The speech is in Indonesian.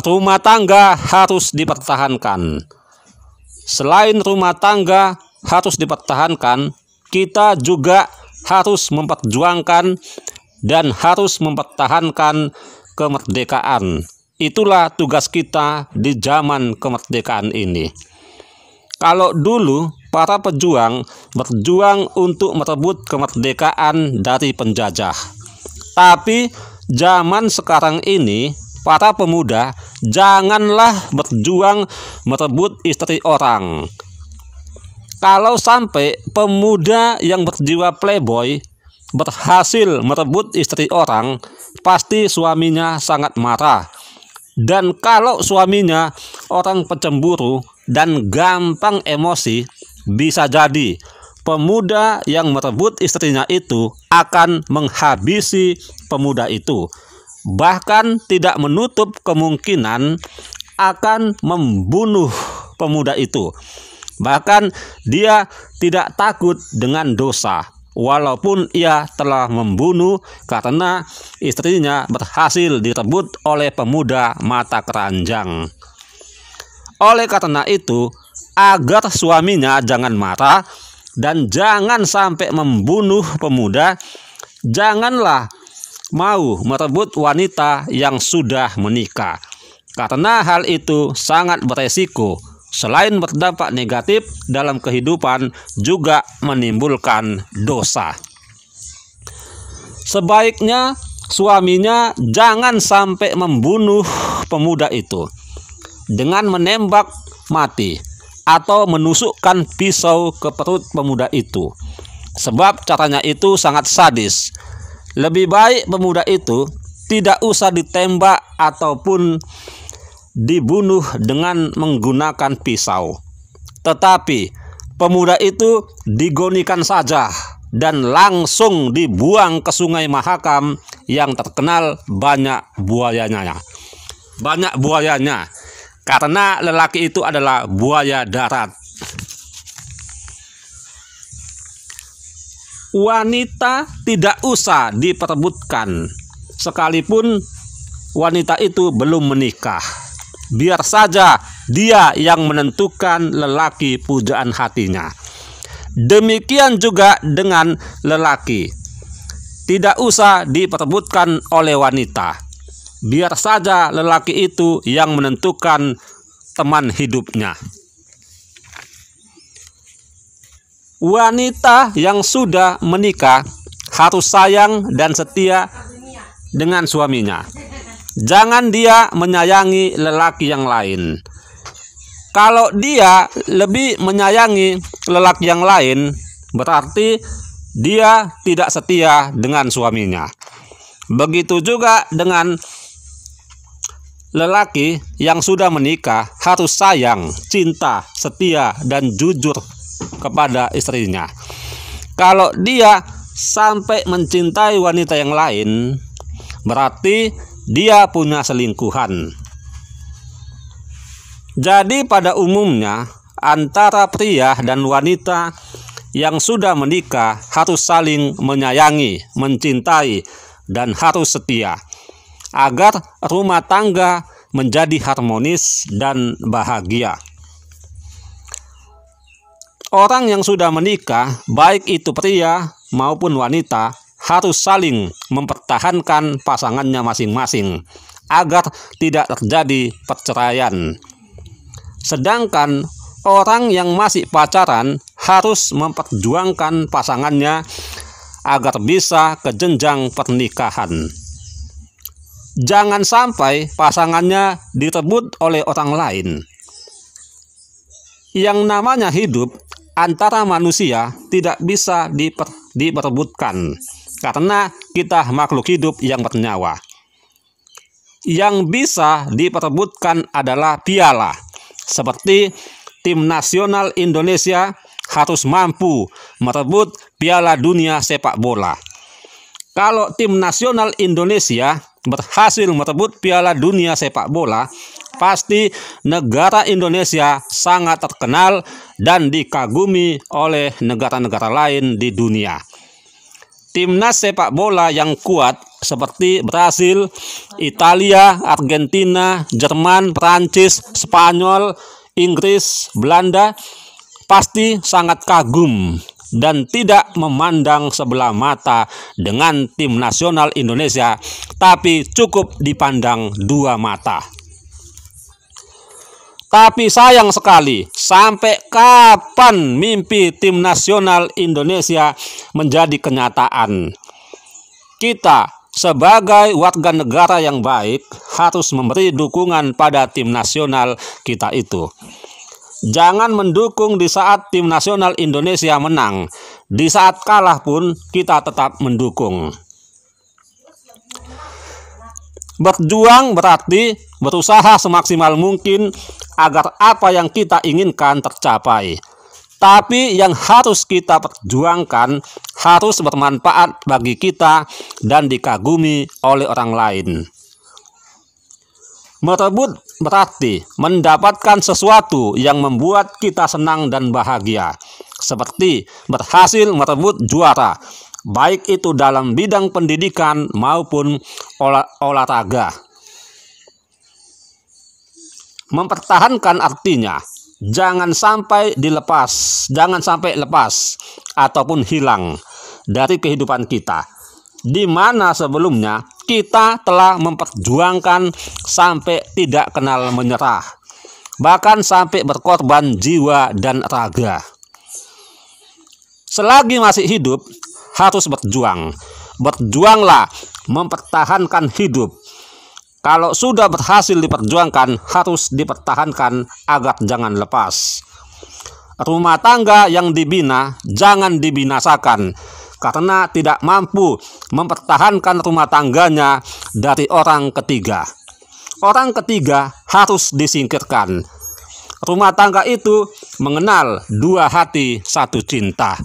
rumah tangga harus dipertahankan. Selain rumah tangga harus dipertahankan, kita juga harus memperjuangkan dan harus mempertahankan kemerdekaan. Itulah tugas kita di zaman kemerdekaan ini. Kalau dulu para pejuang berjuang untuk merebut kemerdekaan dari penjajah, tapi zaman sekarang ini para pemuda janganlah berjuang merebut istri orang. Kalau sampai pemuda yang berjiwa playboy berhasil merebut istri orang, pasti suaminya sangat marah. Dan kalau suaminya orang pecemburu dan gampang emosi, bisa jadi pemuda yang merebut istrinya itu akan menghabisi pemuda itu. Bahkan tidak menutup kemungkinan akan membunuh pemuda itu. Bahkan dia tidak takut dengan dosa, walaupun ia telah membunuh karena istrinya berhasil direbut oleh pemuda mata keranjang. Oleh karena itu, agar suaminya jangan marah dan jangan sampai membunuh pemuda, janganlah mau merebut wanita yang sudah menikah, karena hal itu sangat beresiko. Selain berdampak negatif dalam kehidupan, juga menimbulkan dosa. Sebaiknya suaminya jangan sampai membunuh pemuda itu dengan menembak mati atau menusukkan pisau ke perut pemuda itu, sebab caranya itu sangat sadis. Lebih baik pemuda itu tidak usah ditembak ataupun dibunuh dengan menggunakan pisau, tetapi pemuda itu digonikan saja dan langsung dibuang ke Sungai Mahakam yang terkenal banyak buayanya. Karena lelaki itu adalah buaya darat. Wanita tidak usah diperebutkan, sekalipun wanita itu belum menikah. Biar saja dia yang menentukan lelaki pujaan hatinya. Demikian juga dengan lelaki, tidak usah diperebutkan oleh wanita. Biar saja lelaki itu yang menentukan teman hidupnya. Wanita yang sudah menikah harus sayang dan setia dengan suaminya. Jangan dia menyayangi lelaki yang lain. Kalau dia lebih menyayangi lelaki yang lain, berarti dia tidak setia dengan suaminya. Begitu juga dengan lelaki yang sudah menikah, harus sayang, cinta, setia, dan jujur kepada istrinya. Kalau dia sampai mencintai wanita yang lain, berarti dia punya selingkuhan. Jadi pada umumnya antara pria dan wanita yang sudah menikah harus saling menyayangi, mencintai, dan harus setia agar rumah tangga menjadi harmonis dan bahagia. Orang yang sudah menikah, baik itu pria maupun wanita, harus saling mempertahankan pasangannya masing-masing agar tidak terjadi perceraian. Sedangkan orang yang masih pacaran harus memperjuangkan pasangannya agar bisa ke jenjang pernikahan. Jangan sampai pasangannya direbut oleh orang lain. Yang namanya hidup antara manusia tidak bisa diperebutkan, karena kita makhluk hidup yang bernyawa. Yang bisa diperebutkan adalah piala. Seperti tim nasional Indonesia harus mampu merebut Piala Dunia sepak bola. Kalau tim nasional Indonesia berhasil merebut Piala Dunia sepak bola, pasti negara Indonesia sangat terkenal dan dikagumi oleh negara-negara lain di dunia. Timnas sepak bola yang kuat seperti Brasil, Italia, Argentina, Jerman, Prancis, Spanyol, Inggris, Belanda pasti sangat kagum dan tidak memandang sebelah mata dengan tim nasional Indonesia, tapi cukup dipandang dua mata. Tapi sayang sekali, sampai kapan mimpi tim nasional Indonesia menjadi kenyataan? Kita sebagai warga negara yang baik harus memberi dukungan pada tim nasional kita itu. Jangan mendukung di saat tim nasional Indonesia menang. Di saat kalah pun kita tetap mendukung. Berjuang berarti berusaha semaksimal mungkin agar apa yang kita inginkan tercapai. Tapi yang harus kita perjuangkan harus bermanfaat bagi kita dan dikagumi oleh orang lain. Merebut berarti mendapatkan sesuatu yang membuat kita senang dan bahagia, seperti berhasil merebut juara, baik itu dalam bidang pendidikan maupun olahraga. Mempertahankan artinya jangan sampai lepas ataupun hilang dari kehidupan kita, di mana sebelumnya kita telah memperjuangkan sampai tidak kenal menyerah, bahkan sampai berkorban jiwa dan raga. Selagi masih hidup harus berjuang. Berjuanglah mempertahankan hidup. Kalau sudah berhasil diperjuangkan, harus dipertahankan agar jangan lepas. Rumah tangga yang dibina jangan dibinasakan karena tidak mampu mempertahankan rumah tangganya dari orang ketiga. Orang ketiga harus disingkirkan. Rumah tangga itu mengenal dua hati, satu cinta.